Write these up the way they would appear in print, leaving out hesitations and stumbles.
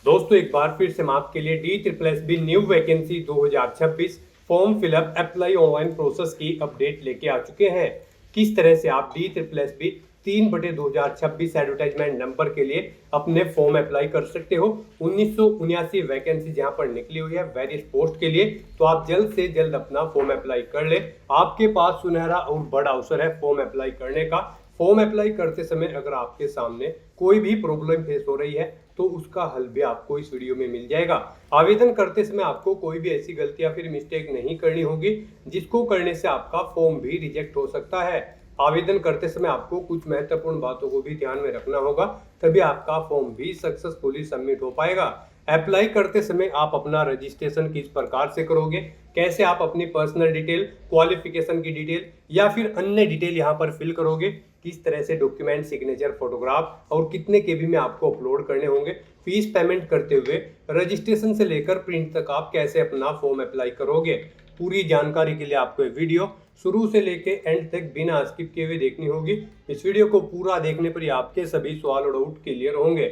दोस्तों एक बार फिर से हम आपके लिए DSSB new vacancy 2026 form fill up apply online process की अपडेट लेके आ चुके हैं। किस तरह से आप DSSB 3/2026 एडवर्टाइजमेंट नंबर के लिए अपने फॉर्म अप्लाई कर सकते हो। 1979 वैकेंसी जहां पर निकली हुई है वेरियस पोस्ट के लिए, तो आप जल्द से जल्द अपना फॉर्म अप्लाई कर ले। आपके पास सुनहरा और बड़ा अवसर है फॉर्म अप्लाई करने का। फॉर्म अप्लाई करते समय अगर आपके सामने कोई भी प्रॉब्लम फेस हो रही है तो उसका हल भी आपको इस वीडियो में मिल जाएगा। आवेदन करते समय आपको कोई भी ऐसी गलती या फिर मिस्टेक नहीं करनी होगी जिसको करने से आपका फॉर्म भी रिजेक्ट हो सकता है। आवेदन करते समय आपको कुछ महत्वपूर्ण बातों को भी ध्यान में रखना होगा, तभी आपका फॉर्म भी सक्सेसफुली सबमिट हो पाएगा। अप्लाई करते समय आप अपना रजिस्ट्रेशन किस प्रकार से करोगे, कैसे आप अपनी पर्सनल डिटेल, क्वालिफिकेशन की डिटेल या फिर अन्य डिटेल यहाँ पर फिल करोगे, किस तरह से डॉक्यूमेंट, सिग्नेचर, फोटोग्राफ और कितने केबी में आपको अपलोड करने होंगे, फीस पेमेंट करते हुए रजिस्ट्रेशन से लेकर प्रिंट तक आप कैसे अपना फॉर्म अप्लाई करोगे, पूरी जानकारी के लिए आपको ये वीडियो शुरू से लेके एंड तक बिना स्किप किए हुए देखनी होगी। इस वीडियो को पूरा देखने पर ही आपके सभी सवाल और डाउट क्लियर होंगे।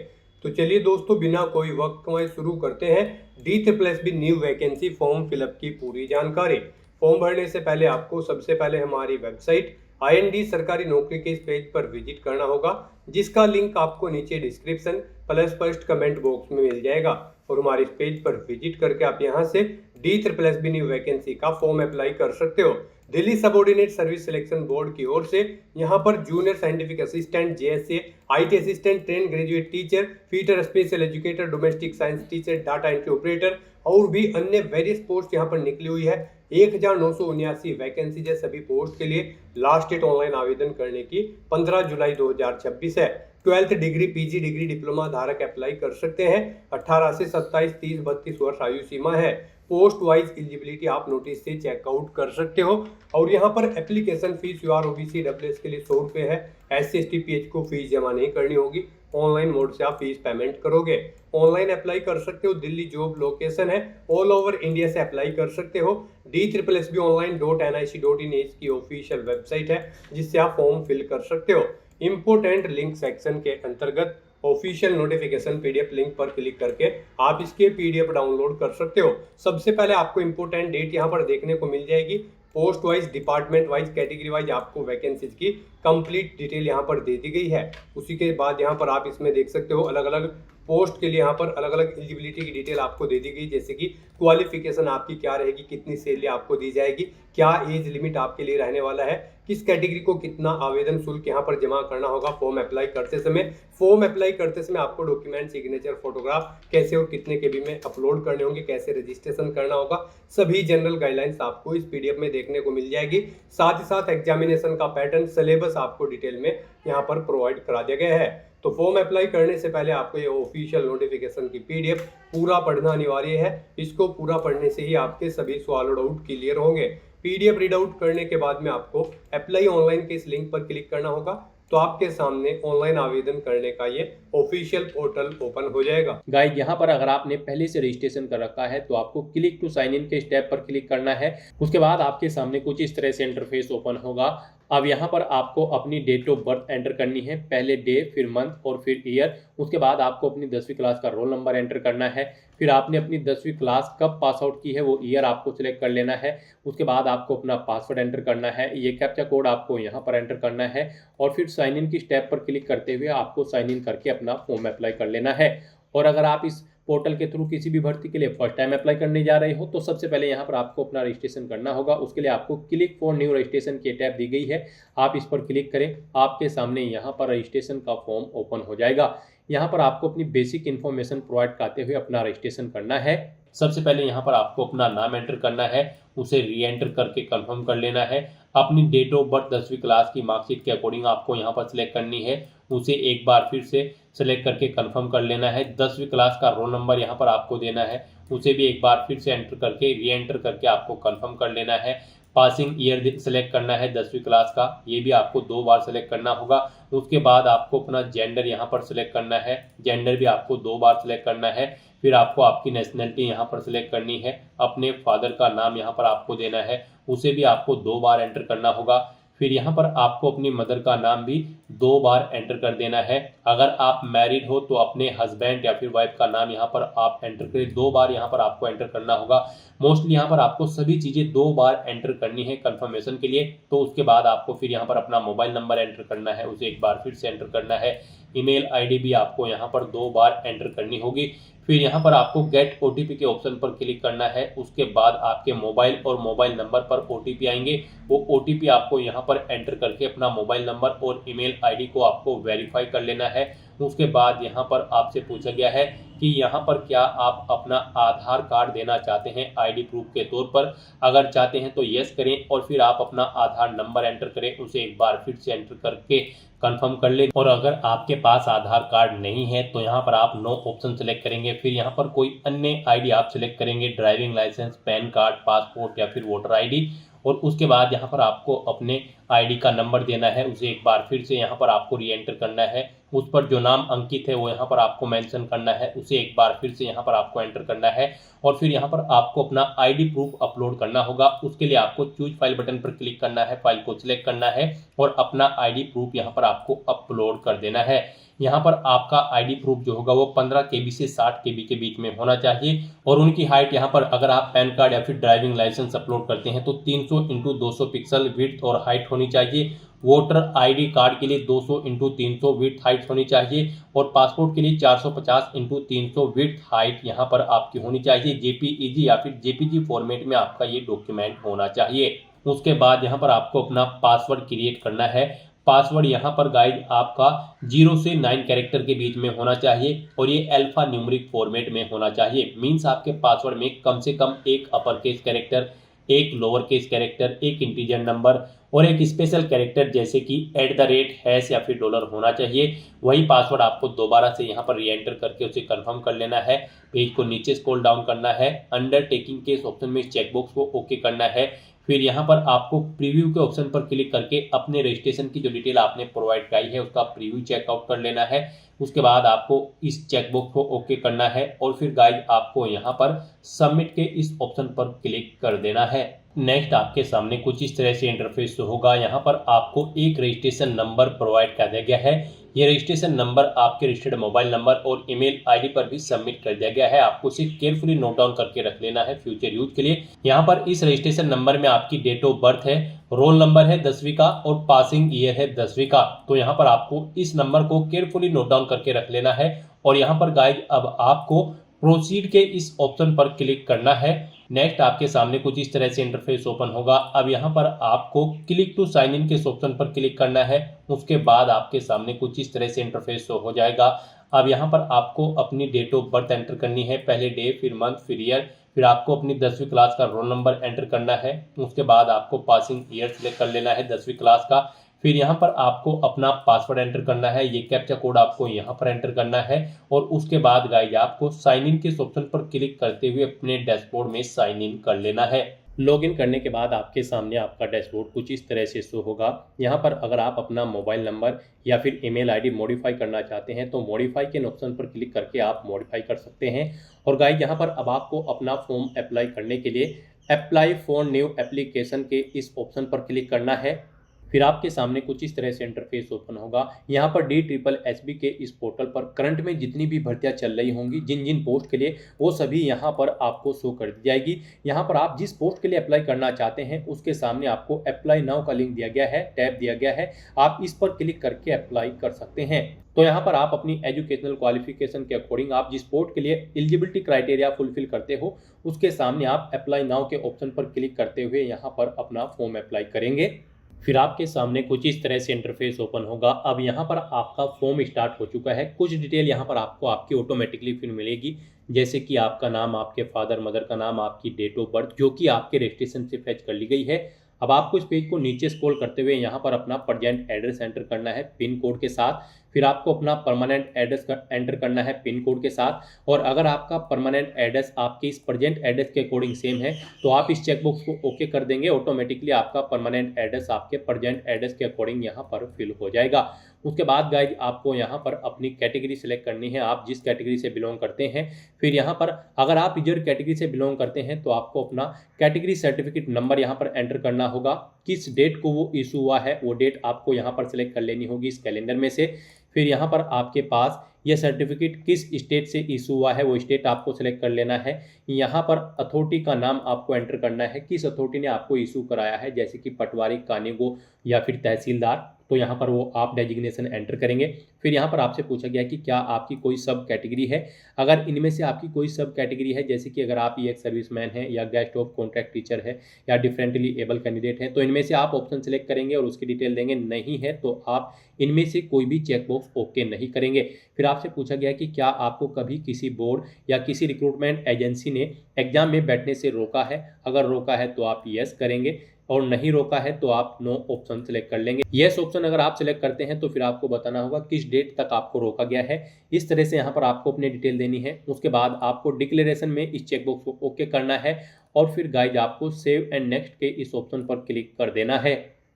तो चलिए दोस्तों बिना कोई वक्त कमाए शुरू करते हैं DSSB new vacancy form fill up की पूरी जानकारी। फॉर्म भरने से पहले आपको सबसे पहले हमारी वेबसाइट IND सरकारी नौकरी के इस पेज पर विजिट करना होगा, जिसका लिंक आपको नीचे description plus first comment box में मिल जाएगा। और हमारे इस पेज पर विजिट करके आप यहां से DSSB न्यू वैकेंसी का फॉर्म अप्लाई कर सकते हो। Delhi subordinate service selection board की ओर से यहाँ पर junior scientific assistant, JSA, IT assistant, train graduate teacher, fitter special educator, domestic science teacher, data entry operator और भी अन्य वेरियस पोस्ट यहाँ पर निकली हुई है। 1979 वैकेंसी है। सभी पोस्ट के लिए लास्ट डेट ऑनलाइन आवेदन करने की 15 जुलाई 2026 है। 12th degree, PG degree, diploma धारक अप्लाई कर सकते हैं। 18 से 27, 30, 32 वर्ष आयु सीमा है। पोस्ट वाइज एलिजिबिलिटी आप नोटिस से चेकआउट कर सकते हो। और यहाँ पर application fees UR OBC WS के लिए 100 रुपये है। SC ST PH को फीस जमा नहीं करनी होगी, ऑनलाइन मोड से आप फीस पेमेंट करोगे। ऑनलाइन अप्लाई कर सकते हो, दिल्ली जॉब लोकेशन है, ऑल ओवर इंडिया से अप्लाई कर सकते हो। DSSB online.nic.in की ऑफिशियल वेबसाइट है जिससे आप फॉर्म फिल कर सकते हो। इंपोर्टेंट लिंक सेक्शन के अंतर्गत ऑफिशियल नोटिफिकेशन PDF लिंक पर क्लिक करके आप इसके PDF डाउनलोड कर सकते हो। सबसे पहले आपको इंपोर्टेंट डेट यहाँ पर देखने को मिल जाएगी। Post wise, department wise, category wise आपको वैकेंसीज की कंप्लीट डिटेल यहाँ पर दे दी गई है। उसी के बाद यहाँ पर आप इसमें देख सकते हो अलग अलग पोस्ट के लिए यहाँ पर अलग अलग एलिजिबिलिटी की डिटेल आपको दे दी गई, जैसे कि क्वालिफिकेशन आपकी क्या रहेगी, कितनी सैलरी आपको दी जाएगी, क्या एज लिमिट आपके लिए रहने वाला है, किस कैटेगरी को कितना आवेदन शुल्क यहाँ पर जमा करना होगा फॉर्म अप्लाई करते समय। फॉर्म अप्लाई करते समय आपको डॉक्यूमेंट, सिग्नेचर, फोटोग्राफ कैसे और कितने केबी में अपलोड करने होंगे, कैसे रजिस्ट्रेशन करना होगा, सभी जनरल गाइडलाइंस आपको इस PDF में देखने को मिल जाएगी। साथ ही साथ एग्जामिनेशन का पैटर्न, सिलेबस आपको डिटेल में यहाँ पर प्रोवाइड करा दिया गया है। तो फॉर्म अप्लाई करने से पहले आपको ये ऑफिशियल नोटिफिकेशन की PDF पूरा पढ़ना अनिवार्य है। इसको पूरा पढ़ने से ही आपके सभी सवाल और डाउट क्लियर होंगे। PDF रीड आउट करने के बाद में आपको अप्लाई ऑनलाइन के इस लिंक पर क्लिक करना होगा, तो आपके सामने ऑनलाइन आवेदन करने का ये ऑफिशियल पोर्टल ओपन हो जाएगा। गाइड यहाँ पर अगर आपने पहले से रजिस्ट्रेशन कर रखा है तो आपको क्लिक टू साइन इन के स्टेप पर क्लिक करना है। उसके बाद आपके सामने कुछ इस तरह से इंटरफेस ओपन होगा। अब यहाँ पर आपको अपनी डेट ऑफ बर्थ एंटर करनी है, पहले डे, फिर मंथ और फिर ईयर। उसके बाद आपको अपनी 10वीं क्लास का रोल नंबर एंटर करना है। फिर आपने अपनी 10वीं क्लास कब पास आउट की है वो ईयर आपको सिलेक्ट कर लेना है। उसके बाद आपको अपना पासवर्ड एंटर करना है, ये कैप्चा कोड आपको यहाँ पर एंटर करना है और फिर साइन इन की स्टेप पर क्लिक करते हुए आपको साइन इन करके अपना फॉर्म अप्लाई कर लेना है। और अगर आप इस पोर्टल के थ्रू किसी भी भर्ती के लिए फर्स्ट टाइम अप्लाई करने जा रहे हो तो सबसे पहले यहाँ पर आपको अपना रजिस्ट्रेशन करना होगा। उसके लिए आपको क्लिक फॉर न्यू रजिस्ट्रेशन की टैब दी गई है, आप इस पर क्लिक करें। आपके सामने यहाँ पर रजिस्ट्रेशन का फॉर्म ओपन हो जाएगा। यहाँ पर आपको अपनी बेसिक इन्फॉर्मेशन प्रोवाइड करते हुए अपना रजिस्ट्रेशन करना है। सबसे पहले यहाँ पर आपको अपना नाम एंटर करना है, उसे री एंटर करके कंफर्म कर लेना है। अपनी डेट ऑफ बर्थ 10वीं क्लास की मार्कशीट के अकॉर्डिंग आपको यहाँ पर सिलेक्ट करनी है, उसे एक बार फिर से सेलेक्ट करके कंफर्म कर लेना है। 10वीं क्लास का रोल नंबर यहाँ पर आपको देना है, उसे भी एक बार फिर से एंटर करके री एंटर करके आपको कंफर्म कर लेना है। पासिंग ईयर सेलेक्ट करना है 10वीं क्लास का, ये भी आपको 2 बार सेलेक्ट करना होगा। उसके बाद आपको अपना जेंडर यहाँ पर सिलेक्ट करना है, जेंडर भी आपको 2 बार सिलेक्ट करना है। फिर आपको आपकी नेशनलिटी यहाँ पर सिलेक्ट करनी है, अपने फादर का नाम यहाँ पर आपको देना है, उसे भी आपको 2 बार एंटर करना होगा। फिर यहाँ पर आपको अपनी मदर का नाम भी 2 बार एंटर कर देना है। अगर आप मैरिड हो तो अपने हस्बैंड या फिर वाइफ का नाम यहाँ पर आप एंटर करें, 2 बार यहाँ पर आपको एंटर करना होगा। मोस्टली यहाँ पर आपको सभी चीज़ें 2 बार एंटर करनी है कंफर्मेशन के लिए। तो उसके बाद आपको फिर यहाँ पर अपना मोबाइल नंबर एंटर करना है, उसे एक बार फिर से एंटर करना है। ईमेल आईडी भी आपको यहाँ पर 2 बार एंटर करनी होगी। फिर यहाँ पर आपको गेट ओटीपी के ऑप्शन पर क्लिक करना है। उसके बाद आपके मोबाइल और मोबाइल नंबर पर ओटीपी आएंगे। वो ओटीपी आपको यहाँ पर एंटर करके अपना मोबाइल नंबर और ईमेल आईडी को आपको वेरीफाई कर लेना है। उसके बाद यहाँ पर आपसे पूछा गया है कि यहाँ पर क्या आप अपना आधार कार्ड देना चाहते हैं आईडी प्रूफ के तौर पर। अगर चाहते हैं तो यस करें और फिर आप अपना आधार नंबर एंटर करें, उसे एक बार फिर से एंटर करके कंफर्म कर लें। और अगर आपके पास आधार कार्ड नहीं है तो यहाँ पर आप नो ऑप्शन सेलेक्ट करेंगे। फिर यहाँ पर कोई अन्य आईडी आप सिलेक्ट करेंगे, driving licence, PAN card, passport या फिर वोटर आईडी। और उसके बाद यहाँ पर आपको अपने आईडी का नंबर देना है, उसे एक बार फिर से यहाँ पर आपको री एंटर करना है। उस पर जो नाम अंकित है वो यहाँ पर आपको मेंशन करना है, उसे एक बार फिर से यहाँ पर आपको एंटर करना है। और फिर यहाँ पर आपको अपना आईडी प्रूफ अपलोड करना होगा। उसके लिए आपको चूज फाइल बटन पर क्लिक करना है, फाइल को सिलेक्ट करना है और अपना आईडी प्रूफ यहाँ पर आपको अपलोड कर देना है। यहाँ पर आपका आईडी प्रूफ जो होगा वो 15 KB से 60 KB के बीच में होना चाहिए। और उनकी हाइट यहाँ पर अगर आप पैन कार्ड या फिर ड्राइविंग लाइसेंस अपलोड करते हैं तो 300x200 पिक्सल विड्थ और हाइट होनी चाहिए। वोटर आईडी कार्ड के लिए 200x300 विड्थ हाइट होनी चाहिए। और पासपोर्ट के लिए 450x300 विड्थ हाइट यहाँ पर आपकी होनी चाहिए। जेपीईजी या फिर जेपीजी फॉर्मेट में आपका ये डॉक्यूमेंट होना चाहिए। उसके बाद यहाँ पर आपको अपना पासवर्ड क्रिएट करना है। पासवर्ड यहाँ पर गाइड आपका 0 से 9 कैरेक्टर के बीच में होना चाहिए और ये अल्फा न्यूमेरिक फॉर्मेट में होना चाहिए। मींस आपके पासवर्ड में कम से कम एक अपर केस कैरेक्टर, एक लोअर केस कैरेक्टर, एक इंटीजर नंबर और एक स्पेशल कैरेक्टर जैसे कि @ या फिर डॉलर होना चाहिए। वही पासवर्ड आपको दोबारा से यहाँ पर री एंटर करके उसे कंफर्म कर लेना है। पेज को नीचे स्क्रॉल डाउन करना है, अंडरटेकिंग के इस ऑप्शन में चेकबॉक्स को ओके करना है। फिर यहाँ पर आपको प्रीव्यू के ऑप्शन पर क्लिक करके अपने रजिस्ट्रेशन की जो डिटेल आपने प्रोवाइड कराई है उसका प्रीव्यू चेकआउट कर लेना है। उसके बाद आपको इस चेकबॉक्स को ओके करना है और फिर गाइड आपको यहाँ पर सबमिट के इस ऑप्शन पर क्लिक कर देना है। नेक्स्ट आपके सामने कुछ इस तरह से इंटरफेस होगा। यहाँ पर आपको एक रजिस्ट्रेशन नंबर प्रोवाइड कर दिया गया है। ये रजिस्ट्रेशन नंबर आपके रजिस्टर्ड मोबाइल नंबर और ईमेल आईडी पर भी सबमिट कर दिया गया है। आपको इसे केयरफुली नोट डाउन करके रख लेना है फ्यूचर यूज के लिए। यहाँ पर इस रजिस्ट्रेशन नंबर में आपकी डेट ऑफ बर्थ है, रोल नंबर है 10वीं का और पासिंग ईयर है 10वीं का। तो यहाँ पर आपको इस नंबर को केयरफुली नोट डाउन करके रख लेना है। और यहाँ पर गाइड अब आपको प्रोसीड के इस ऑप्शन पर क्लिक करना है। नेक्स्ट आपके सामने कुछ इस तरह से इंटरफेस ओपन होगा। अब यहाँ पर आपको क्लिक टू साइन इन के इस ऑप्शन पर क्लिक करना है। उसके बाद आपके सामने कुछ इस तरह से इंटरफेस हो जाएगा। अब यहाँ पर आपको अपनी डेट ऑफ बर्थ एंटर करनी है, पहले डे, फिर मंथ, फिर ईयर। फिर आपको अपनी 10वीं क्लास का रोल नंबर एंटर करना है। उसके बाद आपको पासिंग ईयर सिलेक्ट कर लेना है 10वीं क्लास का। फिर यहाँ पर आपको अपना पासवर्ड एंटर करना है, ये कैप्चा कोड आपको यहाँ पर एंटर करना है। और उसके बाद गाइस आपको साइन इन के ऑप्शन पर क्लिक करते हुए अपने डैशबोर्ड में साइन इन कर लेना है। लॉगिन करने के बाद आपके सामने आपका डैशबोर्ड कुछ इस तरह से शो होगा। यहाँ पर अगर आप अपना मोबाइल नंबर या फिर ईमेल आईडी मॉडिफाई करना चाहते हैं तो मॉडिफाई के ऑप्शन पर क्लिक करके आप मॉडिफाई कर सकते हैं। और गाइस यहाँ पर अब आपको अपना फॉर्म अप्लाई करने के लिए अप्लाई फॉर न्यू एप्लीकेशन के इस ऑप्शन पर क्लिक करना है। फिर आपके सामने कुछ इस तरह से इंटरफेस ओपन होगा। यहाँ पर DSSB के इस पोर्टल पर करंट में जितनी भी भर्तियां चल रही होंगी, जिन जिन पोस्ट के लिए, वो सभी यहाँ पर आपको शो कर दी जाएगी। यहाँ पर आप जिस पोस्ट के लिए अप्लाई करना चाहते हैं उसके सामने आपको अप्लाई नाउ का लिंक दिया गया है, टैब दिया गया है। आप इस पर क्लिक करके अप्लाई कर सकते हैं। तो यहाँ पर आप अपनी एजुकेशनल क्वालिफिकेशन के अकॉर्डिंग आप जिस पोस्ट के लिए एलिजिबिलिटी क्राइटेरिया फुलफिल करते हो उसके सामने आप अप्लाई नाउ के ऑप्शन पर क्लिक करते हुए यहाँ पर अपना फॉर्म अप्लाई करेंगे। फिर आपके सामने कुछ इस तरह से इंटरफेस ओपन होगा। अब यहाँ पर आपका फॉर्म स्टार्ट हो चुका है। कुछ डिटेल यहाँ पर आपको आपकी ऑटोमेटिकली फिर मिलेगी, जैसे कि आपका नाम, आपके फादर मदर का नाम, आपकी डेट ऑफ बर्थ जो कि आपके रजिस्ट्रेशन से फेच कर ली गई है। अब आपको इस पेज को नीचे स्क्रॉल करते हुए यहाँ पर अपना प्रेजेंट एड्रेस एंटर करना है पिन कोड के साथ। फिर आपको अपना परमानेंट एड्रेस एंटर करना है पिन कोड के साथ। और अगर आपका परमानेंट एड्रेस आपके इस प्रेजेंट एड्रेस के अकॉर्डिंग सेम है तो आप इस चेकबॉक्स को ओके कर देंगे। ऑटोमेटिकली आपका परमानेंट एड्रेस आपके प्रेजेंट एड्रेस के अकॉर्डिंग यहाँ पर फिल हो जाएगा। उसके बाद गाइज आपको यहाँ पर अपनी कैटेगरी सेलेक्ट करनी है, आप जिस कैटेगरी से बिलोंग करते हैं। फिर यहाँ पर अगर आप यूजर कैटेगरी से बिलोंग करते हैं तो आपको अपना कैटेगरी सर्टिफिकेट नंबर यहाँ पर एंटर करना होगा। किस डेट को वो इशू हुआ है वो डेट आपको यहाँ पर सेलेक्ट कर लेनी होगी इस कैलेंडर में से। फिर यहाँ पर आपके पास यह सर्टिफिकेट किस स्टेट से इशू हुआ है वो स्टेट आपको सेलेक्ट कर लेना है। यहाँ पर अथॉरिटी का नाम आपको एंटर करना है, किस अथॉरिटी ने आपको इशू कराया है, जैसे कि पटवारी, कानूगो या फिर तहसीलदार, तो यहाँ पर वो आप डेजिग्नेशन एंटर करेंगे। फिर यहाँ पर आपसे पूछा गया कि क्या आपकी कोई सब कैटेगरी है। अगर इनमें से आपकी कोई सब कैटेगरी है, जैसे कि अगर आप एक सर्विसमैन हैं या गेस्ट ऑफ कॉन्ट्रैक्ट टीचर है या डिफरेंटली एबल कैंडिडेट हैं, तो इनमें से आप ऑप्शन सेलेक्ट करेंगे और उसकी डिटेल देंगे। नहीं है तो आप इनमें से कोई भी चेकबॉक्स ओके नहीं करेंगे। फिर आपसे पूछा गया कि क्या आपको कभी किसी बोर्ड या किसी रिक्रूटमेंट एजेंसी ने एग्जाम में बैठने से रोका है। अगर रोका है तो आप यस करेंगे और नहीं रोका है तो आप नो ऑप्शन सेलेक्ट कर लेंगे। यस ऑप्शन अगर आप सेलेक्ट करते हैं तो फिर आपको बताना होगा किस डेट तक आपको रोका गया है। इस तरह से यहाँ पर आपको अपनी डिटेल देनी है। उसके बाद आपको डिक्लेरेशन में इस चेकबॉक्स को ओके करना है और फिर गाइज आपको सेव एंड नेक्स्ट के इस ऑप्शन पर क्लिक कर देना है।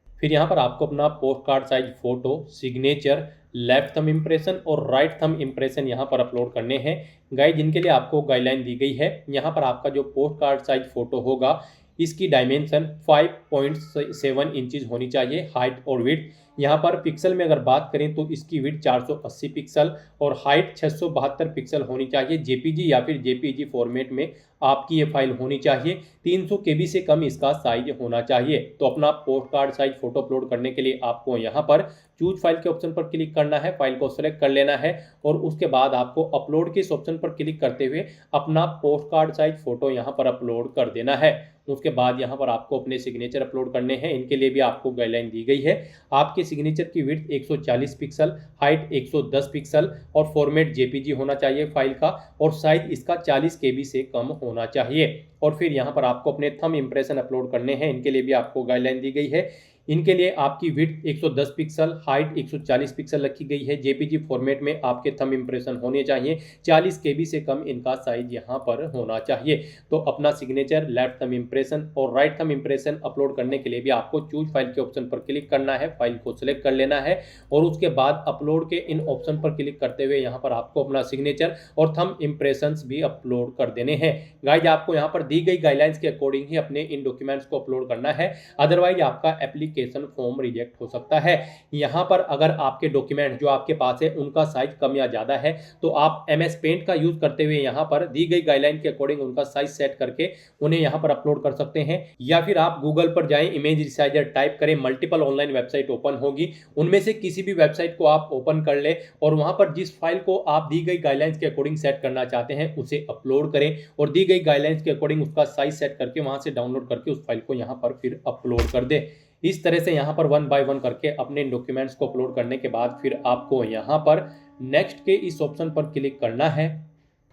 फिर यहाँ पर आपको अपना post card size photo, signature, left thumb impression और राइट थंब इम्प्रेशन यहाँ पर अपलोड करने हैं। गाइज जिनके लिए आपको गाइडलाइन दी गई है, यहाँ पर आपका जो पोस्ट कार्ड साइज फोटो होगा इसकी डायमेंशन 5.7 इंचज़ होनी चाहिए, हाइट और विड्थ। यहाँ पर पिक्सल में अगर बात करें तो इसकी विड्थ 480 पिक्सल और हाइट 672 पिक्सल होनी चाहिए। जेपीजी या फिर जेपीजी फॉर्मेट में आपकी ये फाइल होनी चाहिए। 300 केबी से कम इसका साइज होना चाहिए। तो अपना post card size photo upload करने के लिए आपको यहाँ पर चूज फाइल के ऑप्शन पर क्लिक करना है, फाइल को सेलेक्ट कर लेना है और उसके बाद आपको अपलोड के इस ऑप्शन पर क्लिक करते हुए अपना पोस्ट कार्ड साइज फोटो यहाँ पर अपलोड कर देना है। उसके बाद यहाँ पर आपको अपने सिग्नेचर अपलोड करने हैं। इनके लिए भी आपको गाइडलाइन दी गई है। आपके सिग्नेचर की विड्थ 140 पिक्सल, हाइट 110 पिक्सल और फॉर्मेट जेपीजी होना चाहिए फाइल का और साइज इसका 40 केबी से कम होना चाहिए। और फिर यहाँ पर आपको अपने थंब इम्प्रेशन अपलोड करने हैं। इनके लिए भी आपको गाइडलाइन दी गई है। इनके लिए आपकी विड्थ 110 पिक्सल, हाइट 140 पिक्सल रखी गई है। जेपीजी फॉर्मेट में आपके थंब इम्प्रेशन होने चाहिए। 40 केबी से कम इनका साइज यहाँ पर होना चाहिए। तो अपना सिग्नेचर, लेफ्ट थंब इम्प्रेशन और राइट थंब इम्प्रेशन अपलोड करने के लिए भी आपको चूज फाइल के ऑप्शन पर क्लिक करना है, फाइल को सिलेक्ट कर लेना है और उसके बाद अपलोड के इन ऑप्शन पर क्लिक करते हुए यहाँ पर आपको अपना सिग्नेचर और थंब इम्प्रेशन भी अपलोड कर देने हैं। गाइज आपको यहाँ पर दी गई गाइडलाइंस के अकॉर्डिंग ही अपने इन डॉक्यूमेंट्स को अपलोड करना है, अदरवाइज आपका एप्लीकेशन फॉर्म रिजेक्ट हो सकता है। यहाँ पर अगर आपके डॉक्यूमेंट जो आपके पास है उनका साइज कम या ज्यादा है तो आप MS पेंट का यूज करते हुए यहाँ पर दी गई गाइडलाइन के अकॉर्डिंग उनका साइज सेट करके उन्हें यहाँ पर अपलोड कर सकते हैं। या फिर आप गूगल पर जाएं, इमेज रिसाइजर टाइप करें, मल्टीपल ऑनलाइन वेबसाइट ओपन होगी, उनमें से किसी भी वेबसाइट को आप ओपन कर ले और वहां पर जिस फाइल को आप दी गई गाइडलाइंस के अकॉर्डिंग सेट करना चाहते हैं उसे अपलोड करें और दी गई गाइडलाइंस के अकॉर्डिंग उसका साइज सेट करके वहां से डाउनलोड करके उस फाइल को यहाँ पर फिर अपलोड कर दे। इस तरह से यहाँ पर 1 बाय 1 करके अपने डॉक्यूमेंट्स को अपलोड करने के बाद फिर आपको यहाँ पर नेक्स्ट के इस ऑप्शन पर क्लिक करना है।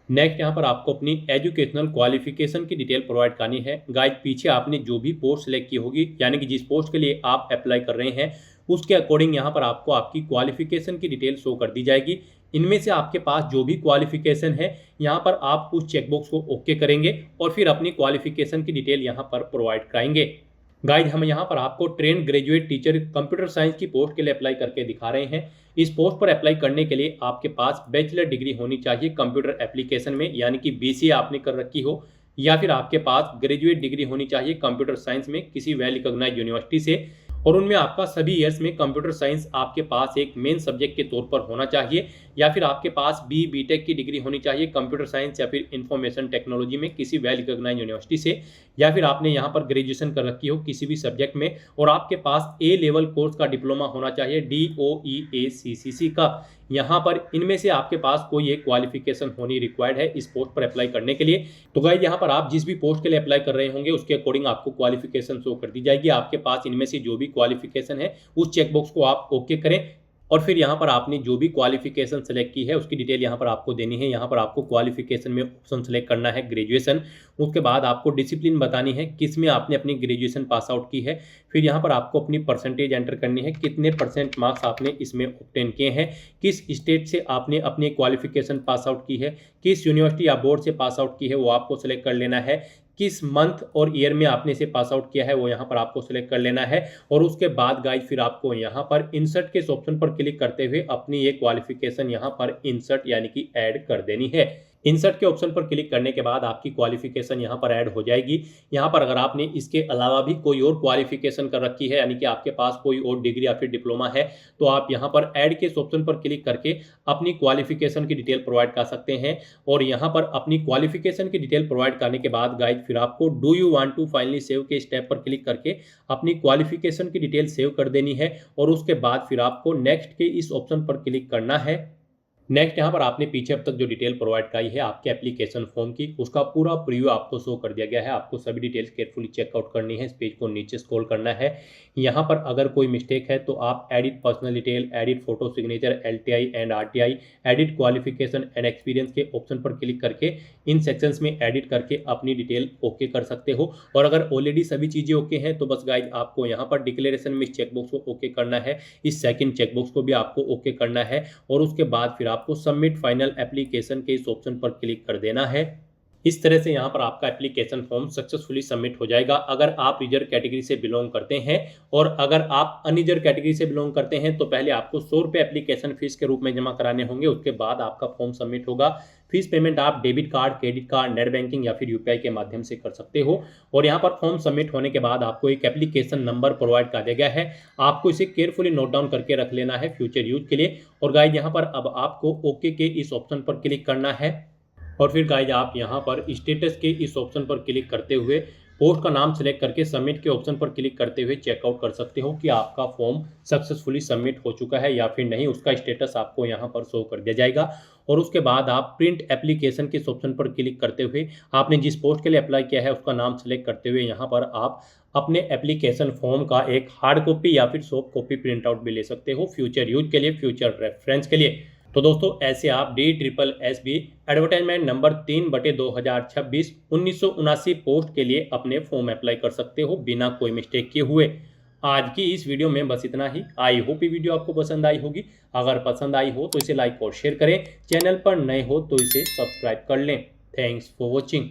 नेक्स्ट यहाँ पर आपको अपनी एजुकेशनल क्वालिफिकेशन की डिटेल प्रोवाइड करनी है। गाइड पीछे आपने जो भी पोस्ट सेलेक्ट की होगी, यानी कि जिस पोस्ट के लिए आप अप्लाई कर रहे हैं उसके अकॉर्डिंग यहाँ पर आपको आपकी क्वालिफिकेशन की डिटेल शो कर दी जाएगी। इनमें से आपके पास जो भी क्वालिफिकेशन है यहाँ पर आप उस चेकबॉक्स को ओके करेंगे और फिर अपनी क्वालिफिकेशन की डिटेल यहाँ पर प्रोवाइड कराएंगे। गाइड हम यहाँ पर आपको trained graduate teacher computer science की पोस्ट के लिए अप्लाई करके दिखा रहे हैं। इस पोस्ट पर अप्लाई करने के लिए आपके पास बैचलर डिग्री होनी चाहिए कंप्यूटर एप्लीकेशन में, यानी कि BCA आपने कर रखी हो, या फिर आपके पास ग्रेजुएट डिग्री होनी चाहिए कंप्यूटर साइंस में किसी वेल रिकॉग्नाइज्ड यूनिवर्सिटी से और उनमें आपका सभी ईयर्स में कंप्यूटर साइंस आपके पास एक मेन सब्जेक्ट के तौर पर होना चाहिए, या फिर आपके पास BTech की डिग्री होनी चाहिए कंप्यूटर साइंस या फिर इंफॉर्मेशन टेक्नोलॉजी में किसी वेल रिकॉग्नाइज्ड यूनिवर्सिटी से, या फिर आपने यहाँ पर ग्रेजुएशन कर रखी हो किसी भी सब्जेक्ट में और आपके पास A लेवल कोर्स का डिप्लोमा होना चाहिए DOEACCC का। यहाँ पर इनमें से आपके पास कोई एक क्वालिफिकेशन होनी रिक्वायर्ड है इस पोस्ट पर अप्लाई करने के लिए। तो गाइस यहाँ पर आप जिस भी पोस्ट के लिए अप्लाई कर रहे होंगे उसके अकॉर्डिंग आपको क्वालिफिकेशन शो कर दी जाएगी। आपके पास इनमें से जो भी क्वालिफिकेशन है उस चेकबॉक्स को आप ओके करें और फिर यहाँ पर आपने जो भी क्वालिफिकेशन सेलेक्ट की है उसकी डिटेल यहाँ पर आपको देनी है। यहाँ पर आपको क्वालिफिकेशन में ऑप्शन सेलेक्ट करना है ग्रेजुएशन, उसके बाद आपको डिसिप्लिन बतानी है किस में आपने अपनी ग्रेजुएशन पास आउट की है, फिर यहाँ पर आपको अपनी परसेंटेज एंटर करनी है, कितने % मार्क्स आपने इसमें ऑब्टेन किए हैं, किस स्टेट से आपने अपनी क्वालिफिकेशन पास आउट की है, किस यूनिवर्सिटी या बोर्ड से पास आउट की है वो आपको सेलेक्ट कर लेना है, किस मंथ और ईयर में आपने इसे पास आउट किया है वो यहाँ पर आपको सिलेक्ट कर लेना है। और उसके बाद गाइज फिर आपको यहाँ पर इंसर्ट के इस ऑप्शन पर क्लिक करते हुए अपनी ये क्वालिफिकेशन यहाँ पर इंसर्ट यानी कि ऐड कर देनी है। इंसर्ट के ऑप्शन पर क्लिक करने के बाद आपकी क्वालिफिकेशन यहाँ पर ऐड हो जाएगी। यहाँ पर अगर आपने इसके अलावा भी कोई और क्वालिफिकेशन कर रखी है यानी कि आपके पास कोई और डिग्री या फिर डिप्लोमा है तो आप यहाँ पर ऐड के इस ऑप्शन पर क्लिक करके अपनी क्वालिफिकेशन की डिटेल प्रोवाइड कर सकते हैं। और यहाँ पर अपनी क्वालिफिकेशन की डिटेल प्रोवाइड करने के बाद गाइज फिर आपको do you want to finally save के स्टेप पर क्लिक करके अपनी क्वालिफिकेशन की डिटेल सेव कर देनी है। और उसके बाद फिर आपको नेक्स्ट के इस ऑप्शन पर क्लिक करना है। नेक्स्ट यहाँ पर आपने पीछे अब तक जो डिटेल प्रोवाइड कराई है आपके एप्लीकेशन फॉर्म की उसका पूरा प्रीव्यू आपको शो कर दिया गया है। आपको सभी डिटेल्स केयरफुली चेकआउट करनी है। इस पेज को नीचे स्क्रॉल करना है। यहाँ पर अगर कोई मिस्टेक है तो आप edit personal detail, edit photo signature, LTI and RTI, edit qualification and experience के ऑप्शन पर क्लिक करके इन सेक्शंस में एडिट करके अपनी डिटेल ओके कर सकते हो। और अगर ऑलरेडी सभी चीज़ें ओके हैं तो बस गाइज आपको यहाँ पर डिक्लेरेशन में इस चेकबॉक्स को ओके करना है, इस सेकंड चेकबॉक्स को भी आपको ओके करना है। और उसके बाद फिर आपको सबमिट फाइनल एप्लीकेशन के इस ऑप्शन पर क्लिक कर देना है। इस तरह से यहाँ पर आपका एप्लीकेशन फॉर्म सक्सेसफुली सबमिट हो जाएगा अगर आप रिजर्व कैटेगरी से बिलोंग करते हैं। और अगर आप अनरिजर्व कैटेगरी से बिलोंग करते हैं तो पहले आपको 100 रुपये एप्लीकेशन फीस के रूप में जमा कराने होंगे। उसके बाद आपका फॉर्म सबमिट होगा। फीस पेमेंट आप debit card, credit card, net banking या फिर UPI के माध्यम से कर सकते हो। और यहाँ पर फॉर्म सबमिट होने के बाद आपको एक एप्लीकेशन नंबर प्रोवाइड कर दिया गया है। आपको इसे केयरफुली नोट डाउन करके रख लेना है फ्यूचर यूज के लिए। और गाइज यहाँ पर अब आपको ओके के इस ऑप्शन पर क्लिक करना है। और फिर गाइज आप यहाँ पर स्टेटस के इस ऑप्शन पर क्लिक करते हुए पोस्ट का नाम सेलेक्ट करके सबमिट के ऑप्शन पर क्लिक करते हुए चेकआउट कर सकते हो कि आपका फॉर्म सक्सेसफुली सबमिट हो चुका है या फिर नहीं। उसका स्टेटस आपको यहाँ पर शो कर दिया जाएगा। और उसके बाद आप प्रिंट एप्लीकेशन के इस ऑप्शन पर क्लिक करते हुए आपने जिस पोस्ट के लिए अप्लाई किया है उसका नाम सेलेक्ट करते हुए यहाँ पर आप अपने एप्लीकेशन फॉर्म का एक हार्ड कॉपी या फिर सॉफ्ट कॉपी प्रिंट आउट भी ले सकते हो फ्यूचर यूज के लिए, फ्यूचर रेफरेंस के लिए। तो दोस्तों ऐसे आप DSSB एडवर्टाइजमेंट नंबर 3/2026 1979 पोस्ट के लिए अपने फॉर्म अप्लाई कर सकते हो बिना कोई मिस्टेक किए हुए। आज की इस वीडियो में बस इतना ही। आई होप ये वीडियो आपको पसंद आई होगी। अगर पसंद आई हो तो इसे लाइक और शेयर करें। चैनल पर नए हो तो इसे सब्सक्राइब कर लें। Thanks for watching.